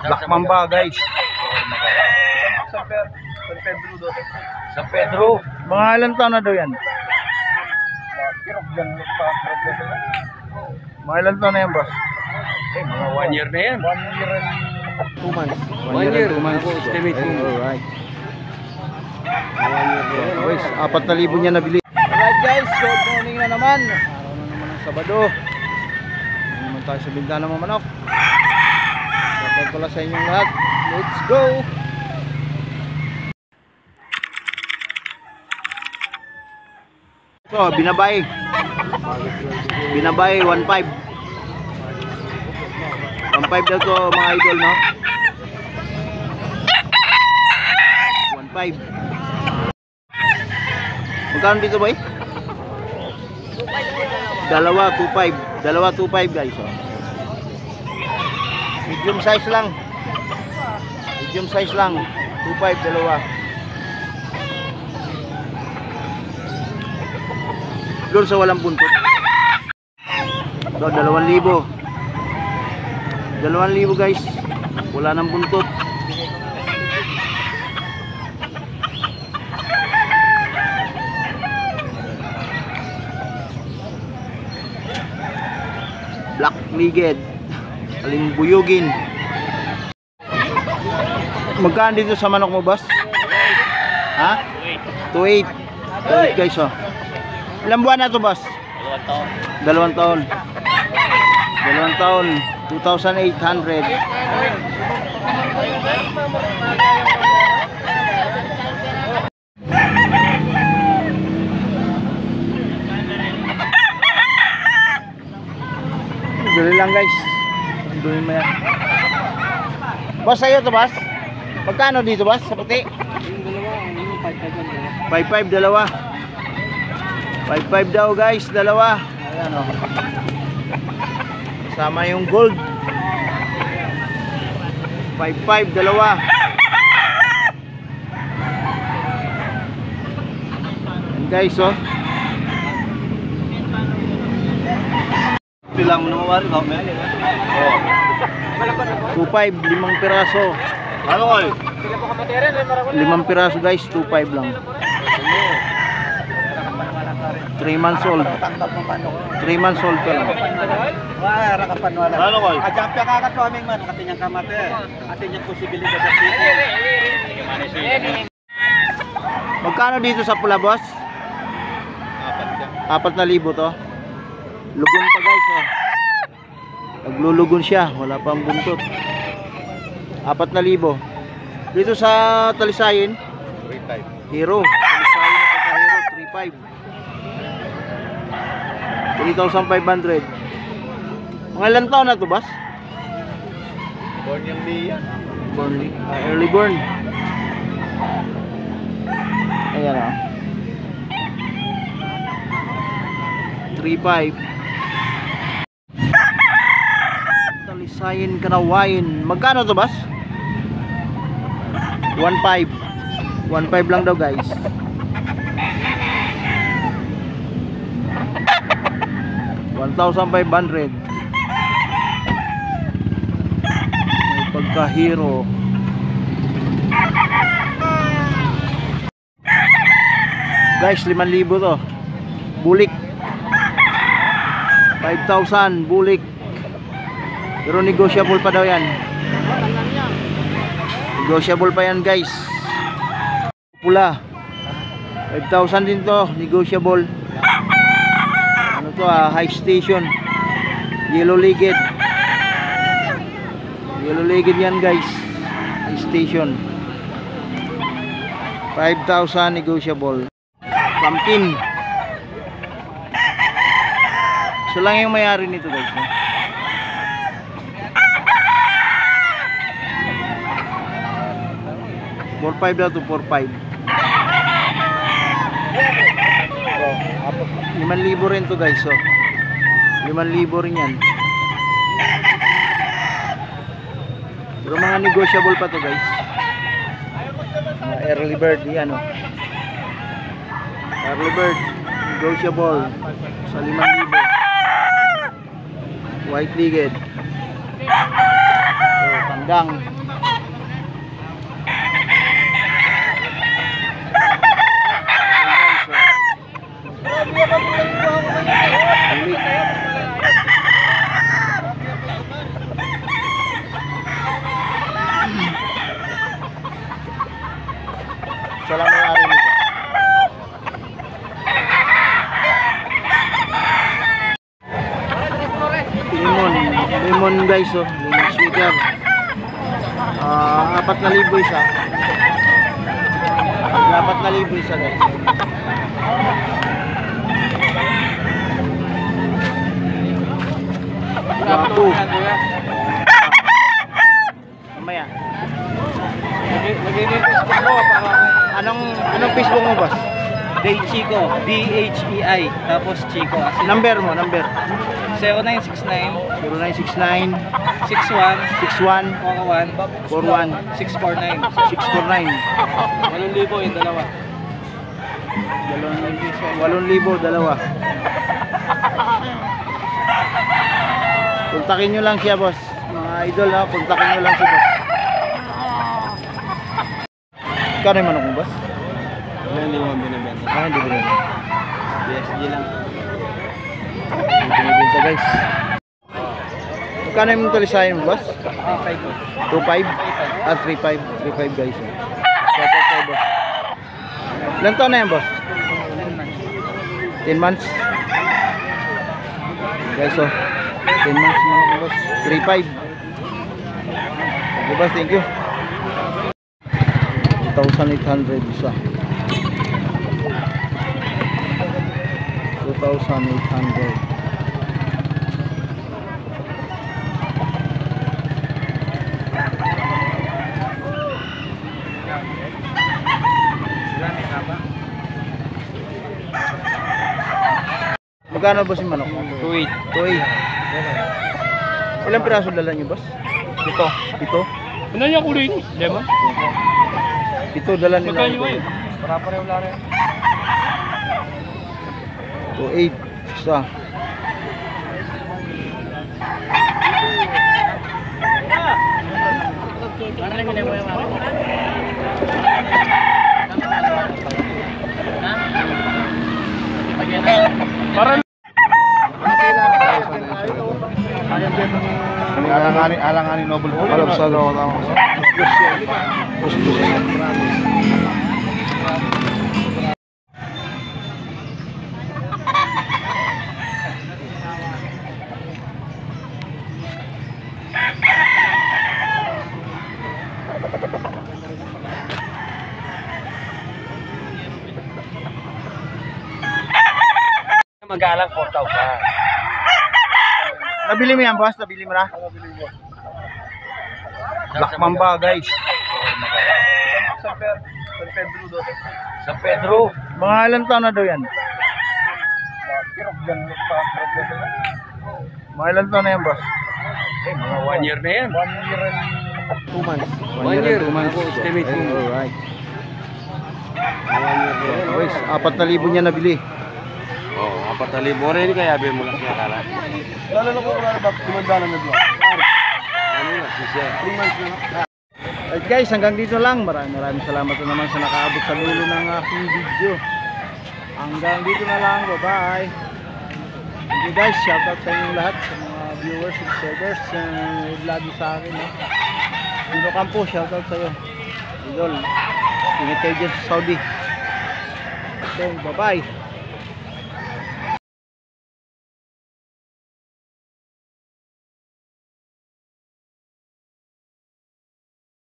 Black Mamba guys. San Pedro. Mga ilang taon na daw yan? Mga ilang taon na yan, boss? Mga 1 year na yan. 1 year and 2 months. 1 year and 2 months. Estimate mo. Alright. Guys, 4,000 niya nabili. Alright guys, good morning na naman. Araw na naman ng Sabado. Hindi naman tayo sa bintana ng manok. Shoutout pala sa inyong lahat. Let's go! So, binabay 1.5 daw to mga idol, no? 1.5. Magkano dito, boy? Dalawa 2.5 guys, oh. Medium size lang 2.5 dalawa. Doon sa walang buntot. So, 2,000 guys. Wala nang buntot. Black legged. Aling buyugin. Magkano dito sa manok mo, boss? Ha? 2.8 guys, oh. Ilang buwan na to, boss? 2 taon. 2,800. Dali lang guys. Dali mo yan. Boss, sa'yo to, boss? Magkano dito, boss? Sa puti? 5.5 dalawa. 5.5 daw guys, dalawa. Ayan, oh. Sama yung gold. 5.5 dalawa. Ayan guys, oh. Bilang mo naman wari, no? 2.5, 5 piraso. Ano ko? 5 piraso guys, 2.5 lang. 3 months old. 3 months old ka lang. Wala ka panwala. Ano ko? Ajampi ka kaming man katinyang kamate. Atinyang posibilidad sa city. Magkano dito sa pula, boss? 4,000 to. Lugon pa guys, oh. Naglulugon siya, wala pang buntot. 4,000. Dito sa Talisayin, 3.5. Hero. Talisayin na pagka-hero, 3.5. 3,500. Mga ilang taon na to, boss? Born yung liya. Early born. Ayan, oh. 3.5. Talisayin Kanawain. Magkano to, boss? 1.5. 1.5 lang daw guys. 1,500. May pagka-hero. Guys, 5,000 to. Bulik. 5,000 bulik. Pero negotiable pa daw yan. Negotiable pa yan guys. Pula. 5,000 din to, negotiable. Ano to, high station. Yellow legged. Yellow legged yan guys. High station. 5,000 negotiable. Pumpkin. So lang yung mayari nito guys, no? $4.5 daw to, 4.5. 5,000 rin to guys, so 5,000 rin yan. Pero mga negotiable pa to guys. Mga early bird, yan, oh. Early bird negotiable sa 5,000. White legged. So, Hanggang. Siya lang may-ari nito. Lemon guys, oh, lemon sweeter. 4,000 isa. 4,000 isa guys. Wapo. Mamaya. Anong Facebook mo, boss? Day Chico, D-H-E-I, tapos Chico. Number mo, number. 0969 0969 61 61 41 41 649. 649. 8,000 yung dalawa. 8,000 dalawa. Kontakin nyo lang siya, boss. Mga idol, ha, kontakin nyo lang si boss. Kano yung manok mo, boss? Hindi mo binibenta. Hindi binibenta. BSG lang. Hindi binibenta, guys. Kano yung tulisahin mo, boss? 2.5? 3.5. 3.5, guys. Shout out kayo, boss. Ilan taon na yan, boss? 10 months. Guys, 10 months mga boss. 3.5. Okay, boss, thank you. 2,800 isa. 2,800. Magkano boss yung manok mo? 2.8. 2.8. Ilang piraso dala nyo, boss? Ito. Ano niya kulay ni? Lemon? Ito dala nila. Magkano yun? Para pareho lang rin. 2.8 isa. Para alanganin noble. Palabsado ako tama. magalang 4,000. Nabili mo yan, boss? Nabili mo na? Black Mamba, guys. Sa Pedro. Mga ilang taon na daw yan? Mga ilang taon na yan, boss? Mga 1 year na yan. 1 year and 2 months. 1 year. and 2 months. Ako, estimate mo. Alright. Guys, 4,000 niya nabili. Oo, 4,000 rin kaya bin mo lang siya kala. Lalo na kung wala ba, 5,000 na doon. Ano na, siya. 3 months na. Alright guys, hanggang dito lang. Maraming salamat na naman sa nakaabot sa dulo ng aking video. Hanggang dito na lang. Bye-bye. Thank you guys. Shoutout sa inyong lahat. Sa mga viewers, subscribers. Lagi sa akin. Dino Campo, shoutout sa iyo. Idol. Ingat kayo dyan sa Saudi. Okay, bye-bye.